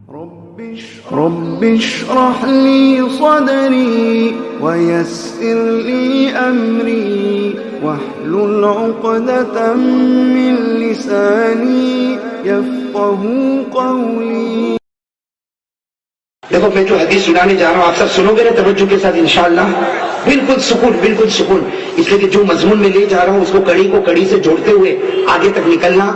رب اشرح لي صدري ويسر لي أمري واحلل عقدة من لساني يفقهوا قولي. دیکھو میں جو حدیث سنانے جا رہا ہوں آپ سب سنو گے نا توجہ کے ساتھ انشاءاللہ. بالکل سکون، بالکل سکون. اس لیے کہ جو مضمون میں لے جا رہا ہوں اس کو کڑی کو کڑی سے جوڑتے ہوئے آگے تک نکلنا.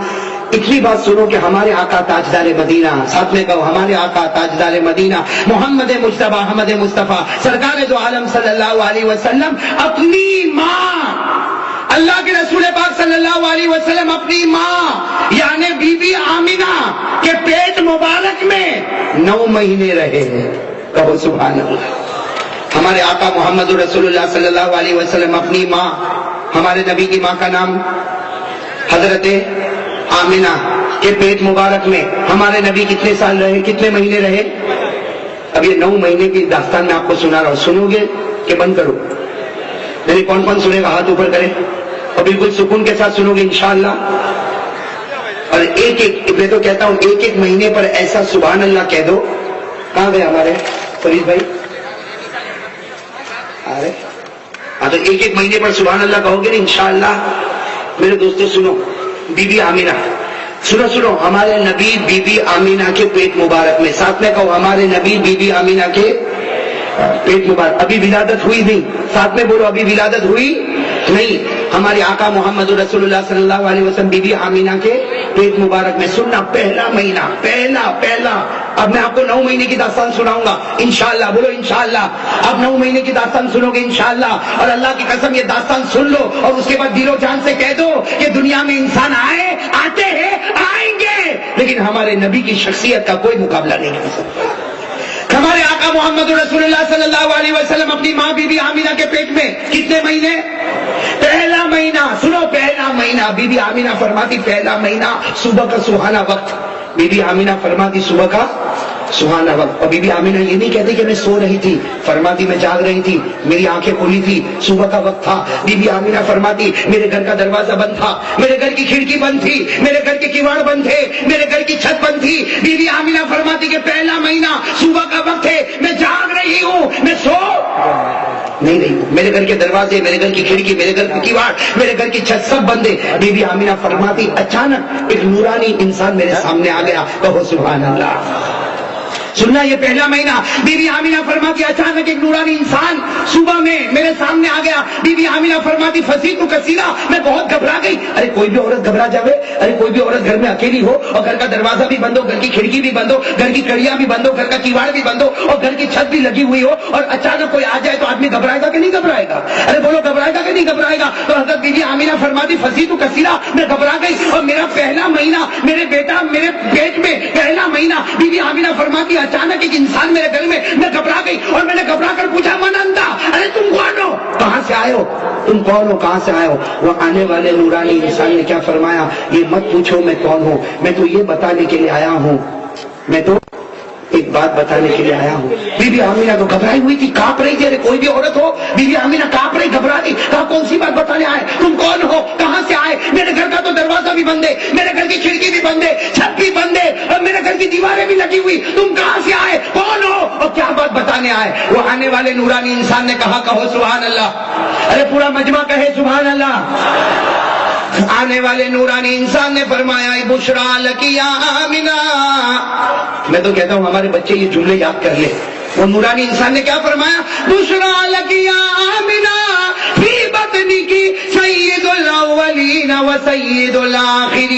اتنی بات سنو کہ ہمارے آقا تاجدار مدینہ، ساتھ میں کہو ہمارے آقا تاجدار مدینہ محمد مجتبی احمد مصطفیٰ سرکار دو عالم صلی اللہ علیہ وسلم اپنی ماں، اللہ کے رسول پاک صلی اللہ علیہ وسلم اپنی ماں یعنی بی بی آمینہ کے پیٹ مبارک میں 9 مہینے رہے ہیں. کہو سبحان اللہ. ہمارے آقا محمد رسول اللہ صلی اللہ علیہ وسلم اپنی ماں، ہمارے نبی کی ماں کا نام حضرت آمینہ کے پیٹ مبارک میں ہمارے نبی کتنے سال رہے، کتنے مہینے رہے؟ اب یہ 9 مہینے کی داستان میں آپ کو سنا رہا ہوں. سنو گے کہ بند کرو؟ یعنی کون کون سنے گا ہاتھ اوپر کرے اور بالکل سکون کے ساتھ سنو گے انشاءاللہ. اور ایک ایک میں تو کہتا ہوں ایک ایک مہینے پر ایسا سبحان اللہ کہہ دو. کہاں گئے ہمارے فرید بھائی؟ ارے ہاں، تو ایک ایک مہینے پر سبحان اللہ کہو گے نا انشاءاللہ. میرے دوستو سنو، بی بی آمینہ، سنو ہمارے نبی بی بی آمینہ کے پیٹ مبارک میں، ساتھ میں کہو ہمارے نبی بی بی آمینہ کے پیٹ مبارک. ابھی ولادت ہوئی نہیں، ساتھ میں بولو ابھی ولادت ہوئی نہیں. ہمارے آقا محمد رسول اللہ صلی اللہ علیہ وسلم بی بی آمینہ کے پیٹ مبارک میں. سننا پہلا مہینہ، پہلا. اب میں آپ کو 9 مہینے کی داستان سناؤں گا انشاءاللہ. بولو انشاءاللہ. اب 9 مہینے کی داستان سنو گے انشاءاللہ. اور اللہ کی قسم یہ داستان سن لو اور اس کے بعد دل و جان سے کہہ دو کہ دنیا میں انسان آتے ہیں، آئیں گے، لیکن ہمارے نبی کی شخصیت کا کوئی مقابلہ نہیں کر سکتا. ہمارے آقا محمد رسول اللہ صلی اللہ علیہ وسلم اپنی ماں بی بی آمینہ کے پیٹ میں کتنے مہینے؟ پہلا مہینہ. سنو پہلا مہینہ. بی بی آمینہ فرماتی پہلا مہینہ صبح کا سہانا وقت. بی بی آمینہ فرماتی صبح کا سہانا وقت. اور بی بی آمینہ یہ نہیں کہتی کہ میں سو رہی تھی، فرماتی میں جاگ رہی تھی، میری آنکھیں کھلی تھی، صبح کا وقت تھا. بی بی آمینہ فرماتی میرے گھر کا دروازہ بند تھا، میرے گھر کی کھڑکی بند تھی، میرے گھر کے کیواڑ بند تھے، میرے گھر کی چھت بند تھی. بی بی آمینہ فرماتی کہ پہلا مہینہ صبح کا وقت ہے، میں جاگ رہی ہوں، میں سو نہیں رہی ہوں. میرے گھر کے دروازے، میرے گھر کی کھڑکی، میرے گھر کی کیواڑ، میرے گھر کی چھت سب بند ہے. بی بی آمینہ فرماتی اچانک ایک نورانی انسان میرے سامنے آ گیا. کہو سبحان اللہ. سننا یہ پہلا مہینہ. بی بی آمینہ فرماتی اچانک ایک نورانی انسان صبح میں میرے سامنے آ گیا. بی بی آمینہ فرماتی فصیح کثیرہ، میں بہت گھبرا گئی. ارے کوئی بھی عورت گھبرا جاوے، ارے کوئی بھی عورت گھر میں اکیلی ہو اور گھر کا دروازہ بھی بند ہو، گھر کی کھڑکی بھی بند ہو، گھر کی کڑیاں بھی بند ہو، گھر کا کیواڑ بھی بند ہو اور گھر کی چھت بھی لگی ہوئی ہو اور اچانک کوئی آ جائے تو آدمی گھبرائے گا کہ نہیں گھبرائے گا؟ ارے بولو گھبرائے گا کہ نہیں گھبرائے گا؟ تو حضرت بی بی آمینہ فرماتی فصیح کثیرہ، میں گھبرا گئی اور میرا پہلا مہینہ، میرے بیٹا میرے پیٹ میں پہلا مہینہ. بی بی آمینہ فرماتی اچانک ایک انسان میرے گھر میں گھبرا گئی اور میں نے گھبرا کر پوچھا من انتا، ارے تم کون ہو، کہاں سے آئے ہو، تم کون ہو، کہاں سے آئے ہو؟ وہ آنے والے نورانی انسان نے کیا فرمایا؟ یہ مت پوچھو میں کون ہوں، میں تو یہ بتانے کے لیے آیا ہوں، میں تو ایک بات بتانے کے لیے آیا ہوں. بی بی آمینہ تو گھبرائی ہوئی تھی، کانپ رہی تھی. ارے کوئی بھی عورت ہو، بی بی آمینہ کانپ رہی، گھبرا گئی. کہا کون سی بات بتانے آئے، تم کون ہو، کہاں سے آئے؟ میرے گھر کا تو دروازہ بھی بند ہے، میرے گھر کی کھڑکی بھی بند ہے، چھت بھی بند ہے اور میرے گھر کی دیواریں بھی لگی ہوئی. تم کہاں سے آئے، کون ہو اور کیا بات بتانے آئے؟ وہ آنے والے نورانی انسان نے کہا کہو سبحان اللہ. ارے پورا مجمع کہے سبحان اللہ. آنے والے نورانی انسان نے فرمایا بشرا لکی یا آمینہ. میں تو کہتا ہوں ہمارے بچے یہ جملے یاد کر لے. وہ نورانی انسان نے کیا فرمایا؟ بشرا لکی یا آمینہ فی بطنی کی سید الاولین و سید الاخرین.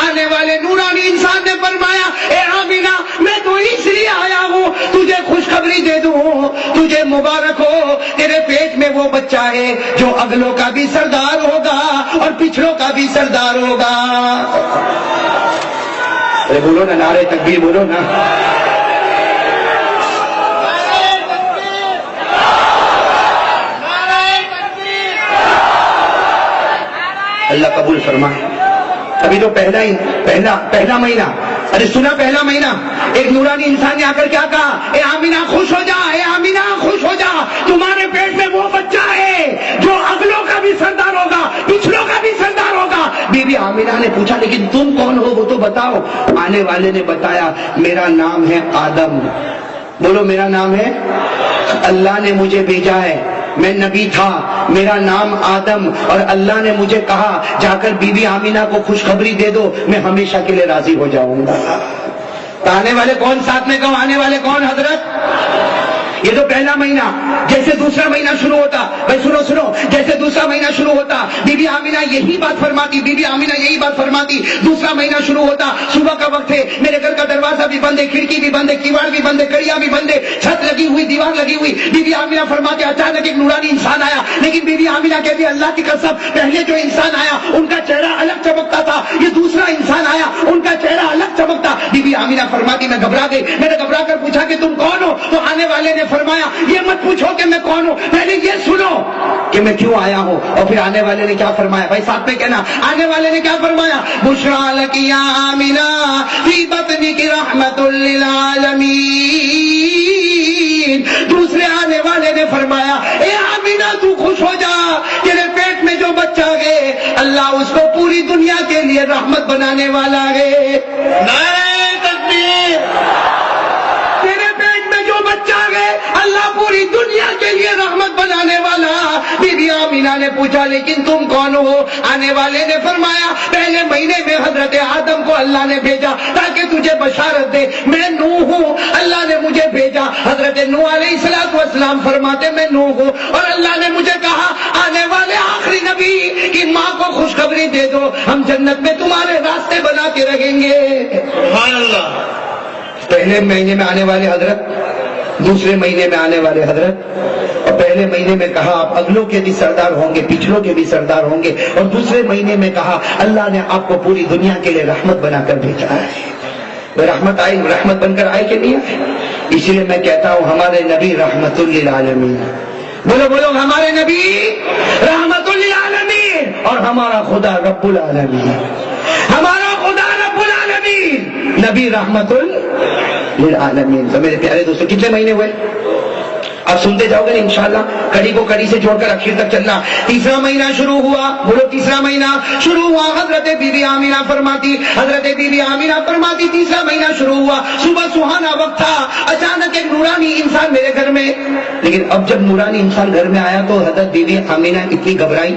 آنے والے نورانی انسان نے فرمایا اے آمینہ میں تو اس لیے آیا ہوں تجھے خوشخبری دے دوں، تجھے مبارک ہو، تیرے پیٹ میں وہ بچہ ہے جو اگلوں کا بھی سردار ہوگا اور پچھلوں کا بھی سردار ہوگا. ارے بولو نا نعرہ تکبیر بولو نا. اللہ قبول فرمائے. ابھی تو پہلا مہینہ. ارے سنا پہلا مہینہ. ایک نورانی انسان نے آ کر کیا کہا؟ اے آمینہ خوش ہو جا، اے آمینہ خوش ہو جا، تمہارے پیٹ میں وہ بچہ ہے جو اگلوں کا بھی سردار ہوگا، پچھلوں کا بھی سردار ہوگا. بی بی آمینہ نے پوچھا لیکن تم کون ہو وہ تو بتاؤ. آنے والے نے بتایا میرا نام ہے آدم. بولو میرا نام ہے, اللہ نے مجھے بھیجا ہے, میں نبی تھا, میرا نام آدم, اور اللہ نے مجھے کہا جا کر بی بی آمینہ کو خوشخبری دے دو, میں ہمیشہ کے لیے راضی ہو جاؤں گا. تو آنے والے کون ساتھ میں کہو, آنے والے کون حضرت؟ یہ تو پہلا مہینہ. جیسے دوسرا مہینہ شروع ہوتا, بھائی سنو, جیسے دوسرا مہینہ شروع ہوتا بی بی آمینہ یہی بات فرماتی, دوسرا مہینہ شروع ہوتا, صبح کا وقت ہے, میرے گھر کا دروازہ بھی بند ہے, کھڑکی بھی بند ہے, کیواڑ بھی بند ہے, کڑیاں بھی بند ہے, چھت لگی ہوئی, دیوار لگی ہوئی. بی بی آمینہ فرماتے اچانک ایک نورانی انسان آیا, لیکن بی بی آمینہ کہتی اللہ کی قسم پہلے جو انسان آیا ان کا چہرہ الگ چمکتا تھا, یہ دوسرا انسان آیا ان کا چہرہ الگ چمکتا. بی بی آمینہ فرماتی میں گھبرا گئی, میں نے گھبرا کر پوچھا کہ تم کون ہو؟ تو آنے والے نے فرمایا یہ مت پوچھو کہ میں کون ہوں, پہلے یہ سنو کہ میں کیوں آیا ہوں. اور پھر آنے والے نے کیا فرمایا, بھائی ساتھ میں کہنا, آنے والے نے کیا فرمایا, بشرا لکی یا آمینہ فی بطنک رحمت للعالمین. دوسرے آنے والے نے فرمایا اے آمینہ تو خوش ہو جا, تیرے پیٹ میں جو بچہ ہے اللہ اس کو پوری دنیا کے لیے رحمت بنانے والا ہے. نعرہ تکبیر. تیرے پیٹ میں جو بچہ ہے اللہ پوری دنیا کے لیے رحمت بنانے والا. بی بی آمینہ نے پوچھا لیکن تم کون ہو؟ آنے والے نے فرمایا پہلے مہینے میں حضرت آدم کو اللہ نے بھیجا تاکہ تجھے بشارت دے, میں نوح ہوں, اللہ نے مجھے بھیجا. حضرت نوح علیہ السلام فرماتے میں نوح ہوں, اور اللہ نے مجھے کہا آنے والے آخری نبی کی ماں کو خوشخبری دے دو, ہم جنت میں تمہارے راستے بناتے رہیں گے. سبحان اللہ. پہلے مہینے میں آنے والے حضرت, دوسرے مہینے میں آنے والے حضرت, اور پہلے مہینے میں کہا آپ اگلوں کے بھی سردار ہوں گے, پچھلوں کے بھی سردار ہوں گے, اور دوسرے مہینے میں کہا اللہ نے آپ کو پوری دنیا کے لیے رحمت بنا کر بھیجا ہے. رحمت آئی, رحمت بن کر آئی کہ نہیں آئی؟ اسی لیے میں کہتا ہوں ہمارے نبی رحمت للعالمین. بولو ہمارے نبی رحمت للعالمین, اور ہمارا خدا رب العالمین. ہمارا خدا رب العالمین, نبی رحمت للعالمین. تو میرے پیارے دوستوں کتنے مہینے ہوئے؟ اب سنتے جاؤ گے انشاءاللہ, کڑی کو کڑی سے جوڑ کر آخر تک چلنا. تیسرا مہینہ شروع ہوا, بولو تیسرا مہینہ شروع ہوا. حضرت بی بی آمینہ فرماتی تیسرا مہینہ شروع ہوا, صبح سہانا وقت تھا, اچانک ایک نورانی انسان میرے گھر میں. لیکن اب جب نورانی انسان گھر میں آیا تو حضرت بی بی آمینہ اتنی گھبرائی,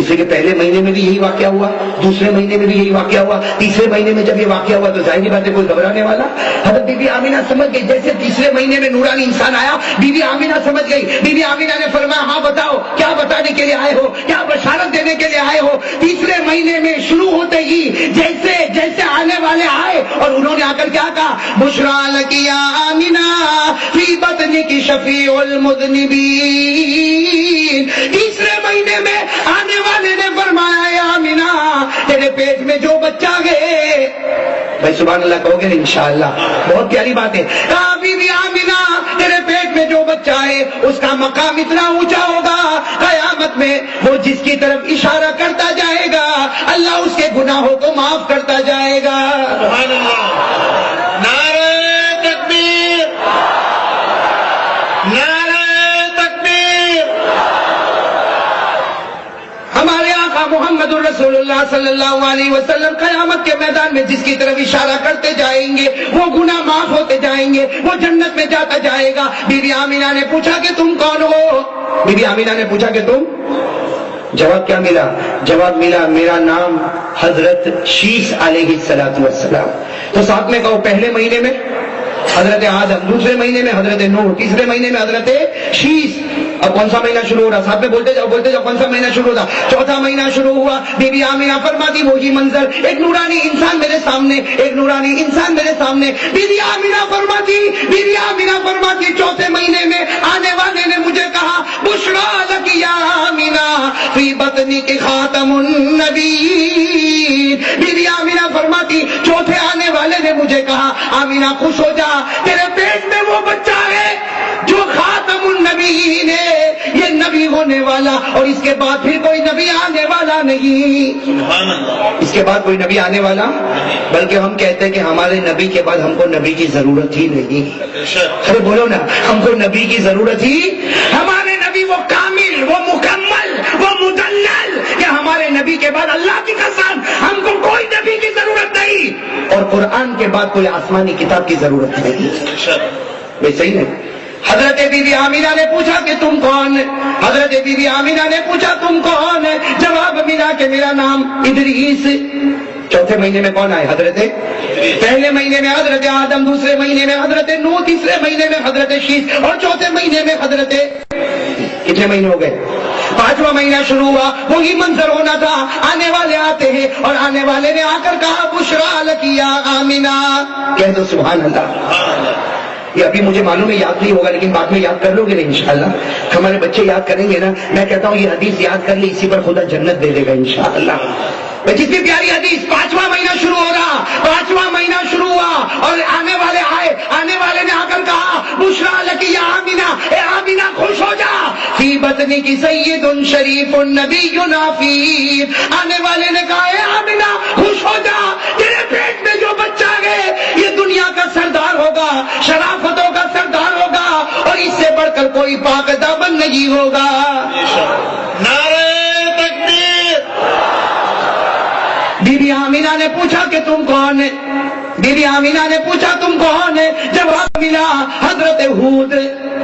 اس لیے کہ پہلے مہینے میں بھی یہی واقعہ ہوا, دوسرے مہینے میں بھی یہی واقعہ ہوا, تیسرے مہینے میں جب یہ واقعہ ہوا تو ظاہری بات ہے کوئی گھبرانے والا. حضرت بی بی آمینہ سمجھ گئی, جیسے تیسرے مہینے میں نورانی انسان آیا بی بی آمینہ سمجھ گئی. بی بی آمینہ نے فرمایا ہاں بتاؤ کیا بتانے کے لیے آئے ہو, کیا بشارت دینے کے لیے آئے ہو؟ تیسرے مہینے میں شروع ہوتے ہی جیسے آنے والے آئے اور انہوں نے آ کر کیا کہا, بشرا لکی یا آمینہ فی بطنک شفیع المذنبین. تیسرے مہینے میں آنے والے نے فرمایا یا آمینہ تیرے پیٹ میں جو بچہ ہے, بھائی سبحان اللہ کہو گے انشاءاللہ, بہت پیاری بات ہے. کہا بی بی آمینہ تیرے پیٹ میں جو بچہ ہے اس کا مقام اتنا اونچا ہوگا قیامت میں, وہ جس کی طرف اشارہ کرتا جائے گا اللہ اس کے گناہوں کو معاف کرتا جائے گا. سبحان اللہ. نعرہ تکبیر, نعرہ تکبیر. ہمارے آقا محمد الرسول اللہ صلی اللہ علیہ وسلم قیامت کے میدان میں جس کی طرف اشارہ کرتے جائیں گے وہ گناہ معاف ہوتے جائیں گے, وہ جنت میں جاتا جائے گا. بی بی آمینہ نے پوچھا کہ تم کون ہو؟ بی بی آمینہ نے پوچھا کہ تم, جواب کیا ملا؟ جواب ملا میرا نام حضرت شیس علیہ السلام. تو ساتھ میں کہو, پہلے مہینے میں حضرت آدم, دوسرے مہینے میں حضرت نوح, تیسرے مہینے میں حضرت شیس. اب کون سا مہینہ شروع ہو رہا؟ ساتھ میں بولتے جاؤ کون سا مہینہ شروع ہوتا؟ چوتھا مہینہ شروع ہوا. بی بی آمینہ فرماتی وہی منظر, ایک نورانی انسان میرے سامنے, بی بی آمینہ فرماتی چوتھے مہینے میں آنے والے نے مجھے کہا بشرا لکی یا آمینہ فی بطنک خاتم النبیین. بی بی آمینہ فرماتی چوتھے آنے والے نے مجھے کہا آمینہ خوش ہو جا, تیرے پیٹ میں وہ بچہ ہے جو خاتم النبیین ہے, یہ نبی ہونے والا, اور اس کے بعد پھر کوئی نبی آنے والا نہیں. سبحان اللہ. اس کے بعد کوئی نبی آنے والا, بلکہ ہم کہتے ہیں کہ ہمارے نبی کے بعد ہم کو نبی کی ضرورت ہی نہیں. ارے بولو نا, ہم کو نبی کی ضرورت ہی, ہمارے نبی وہ کامل, وہ مکمل, وہ مدلل, کہ ہمارے نبی کے بعد اللہ کی قسم ہم کو کوئی نبی کی ضرورت نہیں، اور قرآن کے بعد کوئی آسمانی کتاب کی ضرورت نہیں۔ بھائی صحیح ہے۔ حضرت بی بی آمینہ نے پوچھا کہ تم کون؟ حضرت بی بی آمینہ نے پوچھا تم کون؟ جواب ملا کہ میرا نام ادریس۔ چوتھے مہینے میں کون آئے؟ حضرت پہلے مہینے میں حضرت آدم، دوسرے مہینے میں حضرت نوح، تیسرے مہینے میں حضرت شیث، اور چوتھے مہینے میں حضرت، کتنے مہینے ہو گئے؟ پانچواں مہینہ شروع ہوا، وہی منظر ہونا تھا، آنے والے آتے ہیں، اور آنے والے نے آ کر کہا بشرا لکی یا آمینہ، کہہ دو سبحان اللہ۔ یہ ابھی مجھے معلوم ہے یاد نہیں ہوگا، لیکن بعد میں یاد کر لو گے نا انشاءاللہ، ہمارے بچے یاد کریں گے نا، میں کہتا ہوں یہ حدیث یاد کر لی، اسی پر خدا جنت دے دے گا انشاءاللہ۔ جتنی پیاری حدیث، پانچواں مہینہ شروع ہو رہا، پانچواں مہینہ شروع ہوا، اور آنے والے آئے، آنے والے نے آ کر کہا بشرا لکی یا آمینہ، اے آمینہ خوش ہو جا، فی بطنی کی سید شریف نبی نافیر، آنے والے نے کہا اے آمینہ خوش ہو جا، تیرے پیٹ میں جو بچہ ہے یہ دنیا کا سردار ہوگا، شرافتوں کا سردار ہوگا، اور اس سے بڑھ کر کوئی پاک دامن نہیں ہوگا۔ نعرہ تکبیر۔ بی بی آمینہ نے پوچھا کہ تم کون؟ بی بی آمینہ نے پوچھا تم کون؟ جواب ملا حضرت ہود۔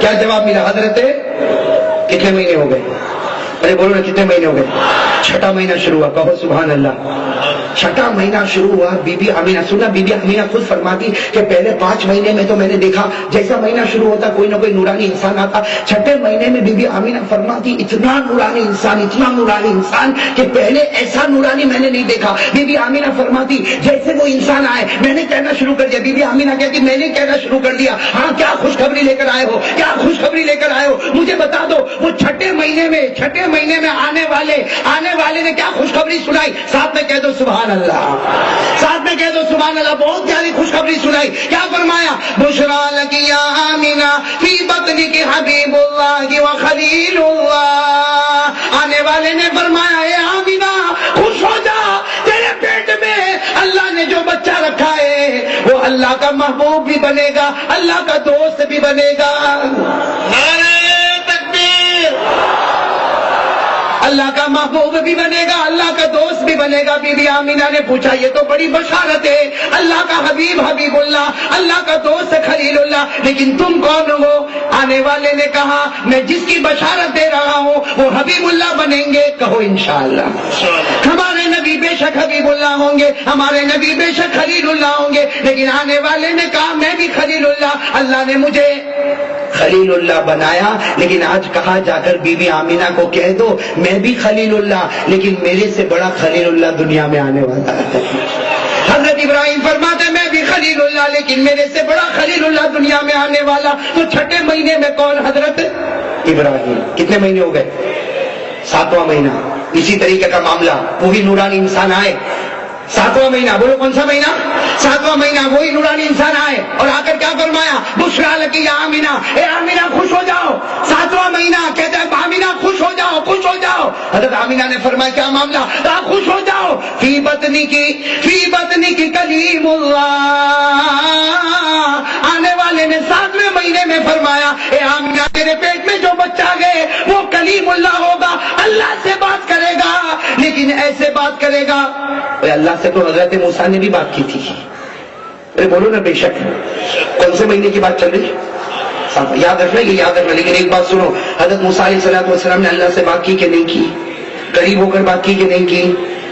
کیا جواب ملا؟ حضرت، کتنے مہینے ہو گئے؟ ارے بولو نا کتنے مہینے ہو گئے؟ چھٹا مہینہ شروع ہوا، کہو سبحان اللہ۔ چھٹا مہینہ شروع ہوا، بی بی آمینہ، سنا بی بی آمینہ خود فرماتی کہ پہلے 5 مہینے میں تو میں نے دیکھا جیسا مہینہ شروع ہوتا کوئی نہ کوئی نورانی انسان آتا، چھٹے مہینے میں بی بی آمینہ فرماتی اتنا نورانی انسان، اتنا نورانی انسان کہ پہلے ایسا نورانی میں نے نہیں دیکھا۔ بی بی آمینہ فرماتی جیسے وہ انسان آئے میں نے کہنا شروع کر دیا، بی بی آمینہ کہتی میں نے کہنا شروع کر دیا، ہاں کیا خوشخبری لے کر آئے ہو، کیا خوشخبری لے کر آئے ہو، مجھے بتا دو۔ وہ چھٹے مہینے میں آنے والے نے کیا خوشخبری سنائی؟ ساتھ میں کہہ دو سبحان اللہ، ساتھ میں کہہ دو سبحان اللہ، بہت پیاری خوشخبری سنائی۔ کیا فرمایا؟ بشرا لکی یا آمینہ فی بطنک حبیب اللہ و خلیل اللہ، آنے والے نے فرمایا اے آمینہ خوش ہو جا، تیرے پیٹ میں اللہ نے جو بچہ رکھا ہے وہ اللہ کا محبوب بھی بنے گا، اللہ کا دوست بھی بنے گا۔ نعرہ تکبیر۔ اللہ کا محبوب بھی بنے گا، اللہ کا دوست بھی بنے گا۔ بی بی آمینہ نے پوچھا یہ تو بڑی بشارت ہے، اللہ کا حبیب حبیب اللہ، اللہ کا دوست خلیل اللہ، لیکن تم کون ہو؟ آنے والے نے کہا میں جس کی بشارت دے رہا ہوں وہ حبیب اللہ بنیں گے، کہو انشاءاللہ۔ ہمارے نبی بے شک حبیب اللہ ہوں گے، ہمارے نبی بے شک خلیل اللہ ہوں گے، لیکن آنے والے نے کہا میں بھی خلیل اللہ، اللہ نے مجھے خلیل اللہ بنایا، لیکن آج کہا جا کر بی بی آمینہ کو کہہ دو میں بھی خلیل اللہ، لیکن میرے سے بڑا خلیل اللہ دنیا میں آنے والا ہے۔ حضرت ابراہیم فرماتے میں بھی خلیل اللہ، لیکن میرے سے بڑا خلیل اللہ دنیا میں آنے والا۔ تو چھٹے مہینے میں کون؟ حضرت ابراہیم۔ کتنے مہینے ہو گئے؟ 7واں مہینہ۔ اسی طریقے کا معاملہ، وہی نورانی انسان آئے 7واں مہینہ، بولو کون سا مہینہ؟ 7واں مہینہ، وہی نورانی انسان آئے اور آ کر کیا فرمایا؟ بشرا لکی یا آمینہ، اے آمینہ خوش ہو جاؤ۔ 7واں مہینہ کہتے ہیں آمینہ خوش ہو جاؤ، خوش ہو جاؤ۔ حضرت آمینہ نے فرمایا کیا معاملہ؟ آپ خوش ہو جاؤ، فی بطنی کی کلیم اللہ۔ آنے والے نے 7ویں مہینے میں فرمایا اے آمینہ تیرے پیٹ میں جو بچہ گئے وہ کلیم اللہ ہوگا، اللہ سے بات کرے گا، لیکن ایسے بات کرے گا۔ اللہ سے تو حضرت موسیٰ نے بھی بات کی تھی، ارے بولو نا بے شک۔ کون سے مہینے کی بات چل رہی؟ یاد رکھنا، یہ یاد رکھنا، لیکن ایک بات سنو، حضرت موسیٰ علیہ السلام نے اللہ سے بات کی کہ نہیں کی؟ قریب ہو کر بات کی کہ نہیں کی؟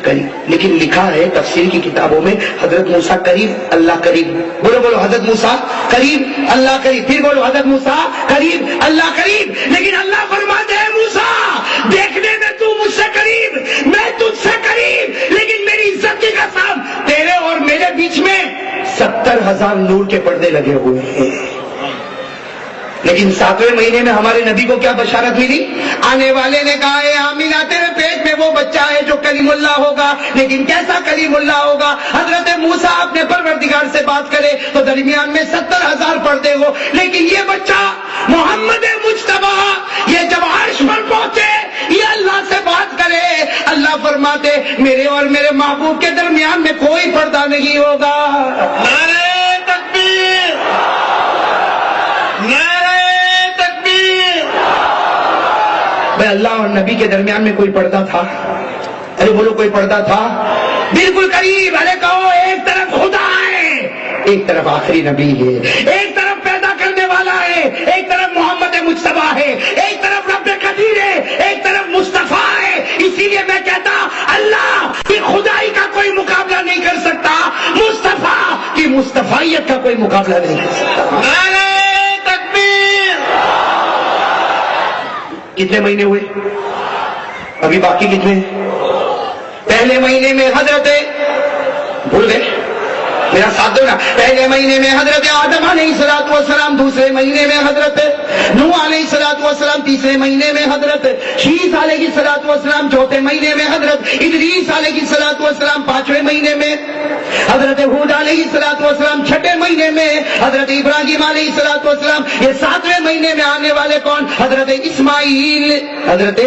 قریب۔ لیکن لکھا ہے تفسیر کی کتابوں میں حضرت موسیٰ قریب اللہ قریب، بولو حضرت موسیٰ قریب اللہ قریب، پھر بولو حضرت موسیٰ قریب اللہ قریب۔ لیکن اللہ فرماتے ہیں موسیٰ دیکھنے میں تو مجھ سے قریب، میں تجھ سے قریب، لیکن میری عزت کی قسم تیرے اور میرے بیچ میں 70,000 نور کے پردے لگے ہوئے ہیں۔ لیکن 7ویں مہینے میں ہمارے نبی کو کیا بشارت ملی؟ آنے والے نے کہا اے آمینہ تیرے پیٹ میں وہ بچہ ہے جو کلیم اللہ ہوگا، لیکن کیسا کلیم اللہ ہوگا؟ حضرت موسیٰ اپنے پروردگار سے بات کرے تو درمیان میں 70,000 پردے ہو، لیکن یہ بچہ محمد مجتبی یہ جب عرش پر پہنچے یہ اللہ سے بات کرے، اللہ فرماتے میرے اور میرے محبوب کے درمیان میں کوئی پردہ نہیں ہوگا۔ نعرہ تکبیر، نعرہ تکبیر۔ بھائی اللہ اور نبی کے درمیان میں کوئی پردہ تھا؟ ارے بولو کوئی پردہ تھا؟ بالکل قریب. ارے کہو ایک طرف خدا ہے, ایک طرف آخری نبی ہے, ایک طرف پیدا کرنے والا ہے, ایک طرف محمد مجتبیٰ ہے, ایک طرف رب قدیر ہے, ایک طرف مصطفیٰ ہے. اسی لیے میں کہتا اللہ کی خدائی کا کوئی مقابلہ نہیں کر سکتا, مصطفیٰ کی مصطفیت کا کوئی مقابلہ نہیں کر سکتا. نعرہ تکبیر. کتنے مہینے ہوئے؟ ابھی باقی کتنے ہیں؟ پہلے مہینے میں حضرت, بھول گئے, میرا ساتھ دو نا. پہلے مہینے میں حضرت آدم علیہ الصلوۃ والسلام, دوسرے مہینے میں حضرت نوح علیہ الصلوۃ والسلام, تیسرے مہینے میں حضرت شیس علیہ الصلوۃ والسلام, چوتھے مہینے میں حضرت ادریس علیہ الصلوۃ والسلام, پانچویں مہینے میں حضرت ہود علیہ الصلوۃ والسلام, چھٹے مہینے میں حضرت ابراہیم علیہ الصلوۃ والسلام, یہ ساتویں مہینے میں آنے والے کون؟ حضرت اسماعیل. حضرت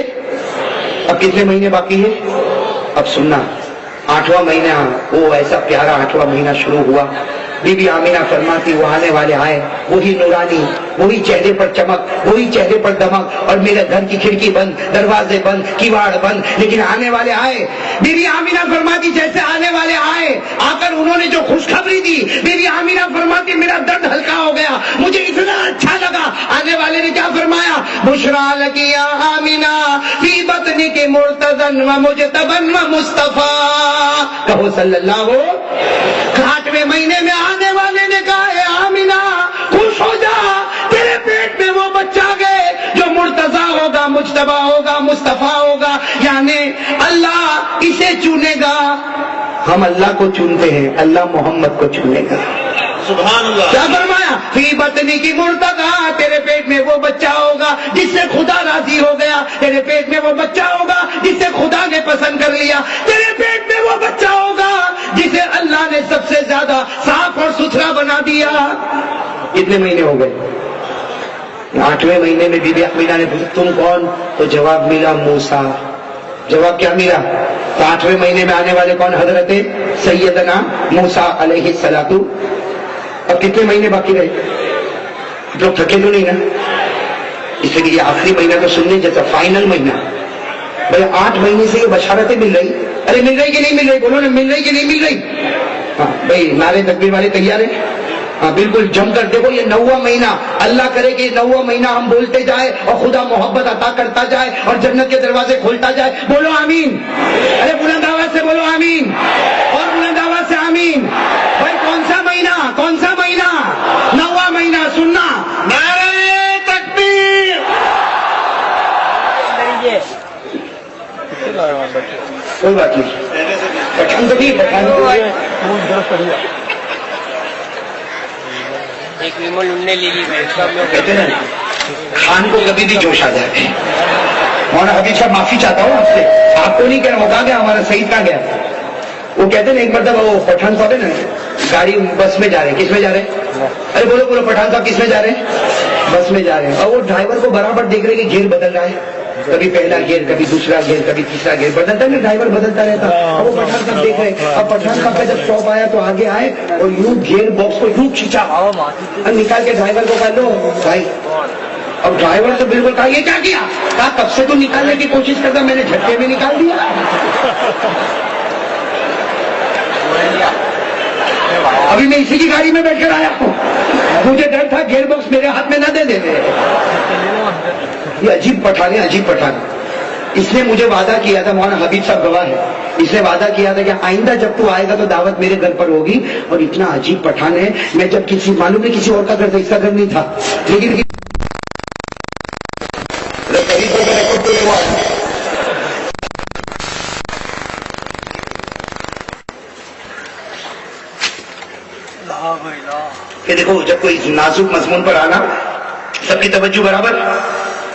اب کتنے مہینے باقی ہیں؟ اب سننا, 8واں مہینہ, وہ ایسا پیارا 8واں مہینہ شروع ہوا. بی بی آمینہ فرماتی وہ آنے والے آئے, وہی نورانی, وہی چہرے پر چمک, وہی چہرے پر دمک, اور میرے گھر کی کھڑکی بند, دروازے بند, کیواڑ بند, لیکن آنے والے آئے. بی بی آمینہ فرماتی جیسے آنے والے آئے, آ کر انہوں نے جو خوشخبری دی, بی بی آمینہ فرماتی میرا درد ہلکا ہو گیا, مجھے اتنا اچھا لگا. آنے والے نے کیا فرمایا؟ بشرا لکی یا آمینہ فی بطنک مرتضن و مجتبن و مصطفیٰ. کہو صلی اللہ ہو. 8ویں مہینے میں آنے والے نے کہا اے آمینہ خوش ہو جا, تیرے پیٹ میں وہ بچہ گئے جو مرتضیٰ ہوگا, مجتبی ہوگا, مصطفیٰ ہوگا, یعنی اللہ اسے چنے گا. ہم اللہ کو چنتے ہیں, اللہ محمد کو چنے گا. سبحان اللہ. کیا فرمایا؟ فی بطنی کی مرتضیٰ, تیرے پیٹ میں وہ بچہ ہوگا جس سے خدا راضی ہو گیا, تیرے پیٹ میں وہ بچہ ہوگا جس سے خدا نے پسند کر لیا, تیرے پیٹ میں وہ بچہ ہوگا جسے اللہ نے سب سے زیادہ صاف اور ستھرا بنا دیا. کتنے مہینے ہو گئے؟ 8ویں مہینے میں بی بی آمینہ نے پوچھا تم کون؟ تو جواب ملا موسیٰ. جواب کیا ملا؟ تو 8ویں مہینے میں آنے والے کون؟ حضرت سیدنا موسیٰ علیہ السلام. اب کتنے مہینے باقی رہے؟ لوگ تھکے تو نہیں نا؟ اس لیے یہ آخری مہینہ تو سننے جیسا فائنل مہینہ. بھائی 8 مہینے سے یہ بشارتیں مل رہی, ارے مل رہی کہ نہیں مل رہی؟ بولو نا, مل رہی کہ نہیں مل رہی؟ ہاں بھائی, نعرے تکبیر والے تیار ہیں؟ ہاں بالکل جم کر دیکھو. یہ 9واں مہینہ, اللہ کرے کہ یہ 9واں مہینہ ہم بولتے جائے اور خدا محبت عطا کرتا جائے اور جنت کے دروازے کھولتا جائے. بولو آمین. ارے بلند آواز سے بولو آمین, اور بلند آواز سے آمین. بھائی کون سا مہینہ؟ کون سا مہینہ؟ 9واں مہینہ. سننا, نعرہ تکبیر. کوئی بات نہیں, پٹھان تو نہیں, پٹھان کہتے ہیں خان کو کبھی بھی جوش آ جائے. مولانا حبیب صاحب معافی چاہتا ہوں آپ سے, آپ کو نہیں کہہ رہا, وہ کہاں گیا ہمارا سعید کہاں گیا؟ وہ کہتے ہیں ایک مرتبہ وہ پٹھان صاحب ہے نا, گاڑی بس میں جا رہے ہیں. کس میں جا رہے ہیں؟ ارے بولو بولو, پٹھان صاحب کس میں جا رہے ہیں؟ بس میں جا رہے ہیں. اور وہ ڈرائیور کو برابر دیکھ رہے کہ گیئر بدل رہا ہے, کبھی پہلا گیئر, کبھی دوسرا گیئر, کبھی تیسرا گیئر بدلتا ہے, ڈرائیور بدلتا رہتا. اب وہ پٹھان صاحب دیکھ رہے. اب پٹھان صاحب کا جب اسٹاپ آیا تو آگے آئے اور یوں گیئر باکس کو یوں کھینچا اور نکال کے ڈرائیور کو کہا لو بھائی. اب ڈرائیور تو بالکل کہا یہ کیا کیا؟ کہا کب سے تو نکالنے کی کوشش کرتا, میں نے جھٹکے میں نکال دیا. ابھی میں اسی کی گاڑی میں بیٹھ کر آیا ہوں, مجھے ڈر تھا گیئر باکس میرے ہاتھ میں نہ دے دیتے. یہ عجیب پٹھان ہے, عجیب پٹھان. اس نے مجھے وعدہ کیا تھا, مولانا حبیب صاحب گواہ ہے, اس نے وعدہ کیا تھا کہ آئندہ جب تو آئے گا تو دعوت میرے گھر پر ہوگی. اور اتنا عجیب پٹھان ہے, میں جب کسی معلوم نہیں کسی اور کا گھر تھا, اس کا گھر نہیں تھا, لیکن کہ دیکھو جب کوئی نازک مضمون پر آنا سب کی توجہ برابر.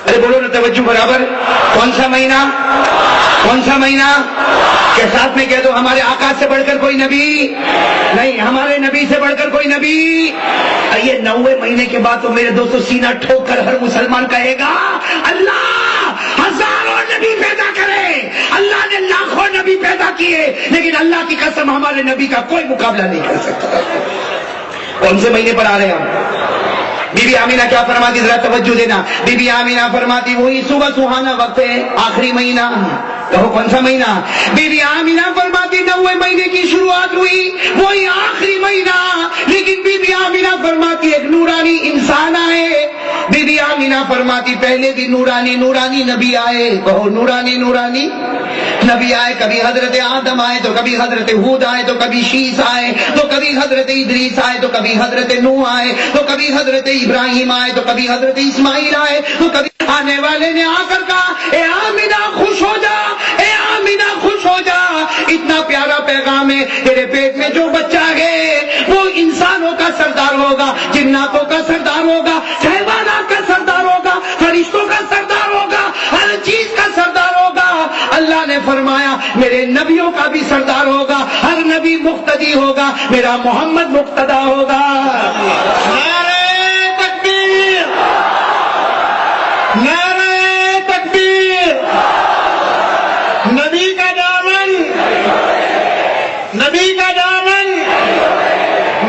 ارے بولو نا توجہ برابر. کون سا مہینہ؟ کون سا مہینہ؟ کے ساتھ میں کہہ دو ہمارے آقا سے بڑھ کر کوئی نبی نہیں, ہمارے نبی سے بڑھ کر کوئی نبی. یہ 9ویں مہینے کے بعد تو میرے دوستوں سینہ ٹھوک کر ہر مسلمان کہے گا اللہ ہزاروں نبی پیدا کرے, اللہ نے لاکھوں نبی پیدا کیے, لیکن اللہ کی قسم ہمارے نبی کا کوئی مقابلہ نہیں کر سکتا. کون سے مہینے پر آ رہے ہیں ہم؟ بی بی آمینہ کیا فرماتی, ذرا توجہ دینا. بی بی آمینہ فرماتی وہی صبح سہانا وقت ہے, آخری مہینہ, کہو کون سا مہینہ؟ بی بی آمینہ فرماتی 90 مہینے کی شروعات ہوئی وہی آخری مہینہ، لیکن بی بی آمینہ فرماتی ایک نورانی انسان آئے. بی بی آمینہ فرماتی پہلے بھی نورانی نبی آئے. کہو نورانی نبی آئے. کبھی حضرت آدم آئے تو کبھی حضرت ہود آئے تو کبھی شیس آئے تو کبھی حضرت ادریس آئے تو کبھی حضرت نوح آئے تو کبھی حضرت ابراہیم آئے تو کبھی حضرت اسماعیل آئے تو کبھی آنے والے نے آ کر کہا اے آمینہ خوش ہو جا، اے آمینہ خوش ہو جا، اتنا پیارا پیغام ہے، تیرے پیٹ میں جو بچہ ہے وہ انسانوں کا سردار ہوگا، جناتوں کا سردار ہوگا، حیوانات کا سردار ہوگا، فرشتوں کا سردار ہوگا، ہر چیز کا سردار ہوگا. اللہ نے فرمایا میرے نبیوں کا بھی سردار ہوگا، ہر نبی مقتدی ہوگا، میرا محمد مقتدا ہوگا. نعرہ تکبیر، نعرہ تکبیر. نبی کا دامن، نبی کا دامن،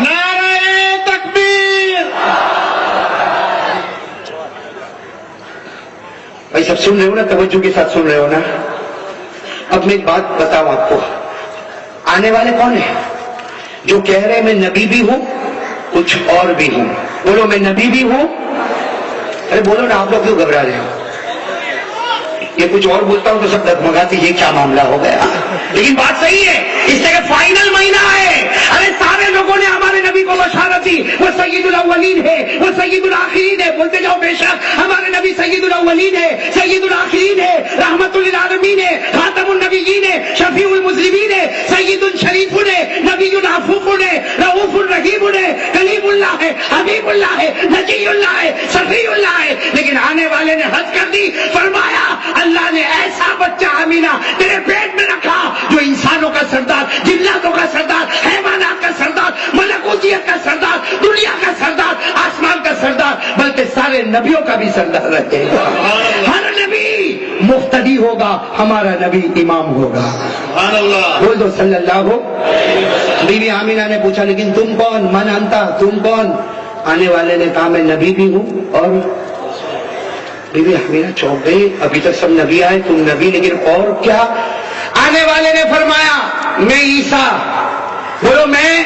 نعرہ تکبیر. بھائی سب سن رہے ہو نا؟ توجہ کے ساتھ سن رہے ہو نا؟ اب میں ایک بات بتاؤں آپ کو، آنے والے کون ہیں جو کہہ رہے میں نبی بھی ہوں کچھ اور بھی ہوں؟ بولو میں نبی بھی ہوں. ارے بولو نا، آپ لوگ کیوں گھبرا رہے ہو؟ یہ کچھ اور بولتا ہوں تو سب ڈگمگاتے یہ کیا معاملہ ہو گیا. لیکن بات صحیح ہے، اس سے فائنل مہینہ ہے. ارے سارے لوگوں نے ہمارے نبی کو بشارت دی، وہ سید الاولین ہے، وہ سید الاخرین ہے. بولتے جاؤ بے شک ہمارے نبی سید الاولین ہے، سید الاخرین ہے، رحمت للعالمین ہے، خاتم النبیین ہے، شفیع المذنبین ہے، سید الشریف ہے، نبی العفو ہے، رؤوف الرحیم ہے، کلیم اللہ ہے، حبیب اللہ ہے، نجی اللہ ہے، شفیع اللہ ہے. لیکن آنے والے نے حد کر دی. فرمایا اللہ نے ایسا بچہ آمینہ تیرے پیٹ میں رکھا جو انسانوں کا سردار، جناتوں کا سردار، حیوانات کا سردار، ملکوتیت کا سردار، دنیا کا سردار، آسمان کا سردار، بلکہ سارے نبیوں کا بھی سردار رہے گا. ہر نبی مقتدی ہوگا، ہمارا نبی امام ہوگا. سبحان اللہ. بول دو صلی اللہ ہو. بی بی آمینہ نے پوچھا لیکن تم کون؟ من انتا، تم کون؟ آنے والے نے کہا میں نبی بھی ہوں اور بی بی آمینہ چونک گئی. ابھی تک سب نبی آئے، تم نبی، لیکن اور کیا؟ آنے والے نے فرمایا میں عیسیٰ. بولو میں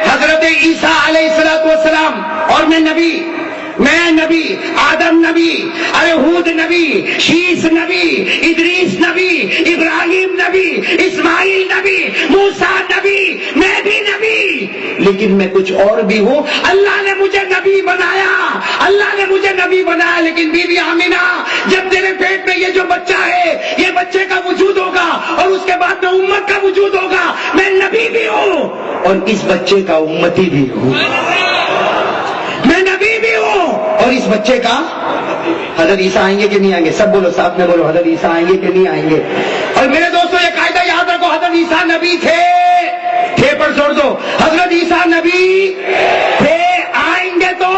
حضرت عیسیٰ علیہ السلام، اور میں نبی، آدم نبی، ارے ہود نبی، شیس نبی، ادریس نبی، ابراہیم نبی، اسماعیل نبی، موسیٰ نبی، میں بھی نبی، لیکن میں کچھ اور بھی ہوں. اللہ نے مجھے نبی بنایا، لیکن بی بی آمینہ جب تیرے پیٹ میں یہ جو بچہ ہے، یہ بچے کا وجود ہوگا اور اس کے بعد میں امت کا وجود ہوگا. میں نبی بھی ہوں اور اس بچے کا امتی بھی ہوں. میں نبی بھی ہوں اور اس بچے کا. حضرت عیسیٰ آئیں گے کہ نہیں آئیں گے؟ سب بولو، ساتھ میں بولو، حضرت عیسیٰ آئیں گے کہ نہیں آئیں گے؟ اور میرے دوستوں یہ قاعدہ یاد رکھو، حضرت عیسیٰ نبی تھے پر چھوڑ دو، حضرت عیسیٰ نبی تھے، آئیں گے تو.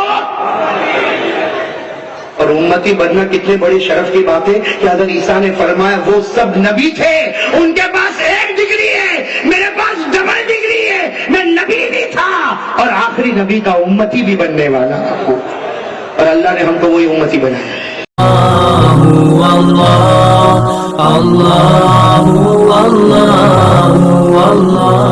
اور امتی بننا کتنے بڑی شرف کی بات ہے کہ حضرت عیسیٰ نے فرمایا وہ سب نبی تھے، ان کے پاس ایک ڈگری ہے، میرے پاس ڈبل ڈگری ہے، میں نبی بھی تھا اور آخری نبی کا امتی بھی بننے والا ہوں، اور اللہ نے ہم کو وہی امتی بنایا. اللہ اللہ اللہ اللہ.